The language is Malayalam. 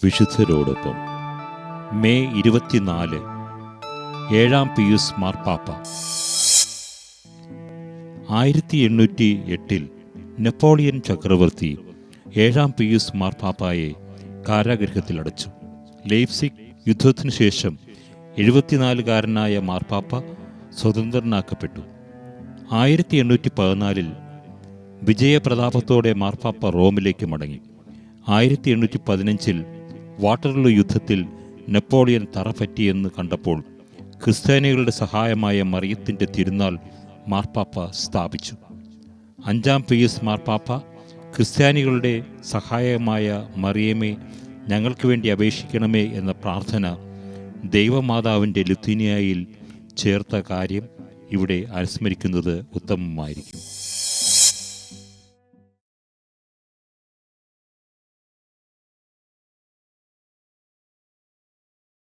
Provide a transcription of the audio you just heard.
വിശുദ്ധരോടൊപ്പം. മെയ് 24 ഏഴാം പിയൂസ് മാർപ്പാപ്പ. 1808 നെപ്പോളിയൻ ചക്രവർത്തി ഏഴാം പിയൂസ് മാർപ്പാപ്പായെ കാരാഗൃഹത്തിലടച്ചു. ലെയ്പ്സിഗ് യുദ്ധത്തിനു ശേഷം 74-കാരനായ മാർപ്പാപ്പ സ്വതന്ത്രനാക്കപ്പെട്ടു. 1814 വിജയപ്രതാപത്തോടെ മാർപ്പാപ്പ റോമിലേക്ക് മടങ്ങി. 1815 വാട്ടർലൂ യുദ്ധത്തിൽ നെപ്പോളിയൻ തറപറ്റിയെന്ന് കണ്ടപ്പോൾ ക്രിസ്ത്യാനികളുടെ സഹായമായ മറിയത്തിൻ്റെ തിരുനാൾ മാർപ്പാപ്പ സ്ഥാപിച്ചു. 5-ാം പിയൂസ് മാർപ്പാപ്പ ക്രിസ്ത്യാനികളുടെ സഹായമായ മറിയമേ, ഞങ്ങൾക്ക് വേണ്ടി അപേക്ഷിക്കണമേ എന്ന പ്രാർത്ഥന ദൈവമാതാവിൻ്റെ ലുത്തീനിയയിൽ ചേർത്ത കാര്യം ഇവിടെ അനുസ്മരിക്കുന്നത് ഉത്തമമായിരിക്കും.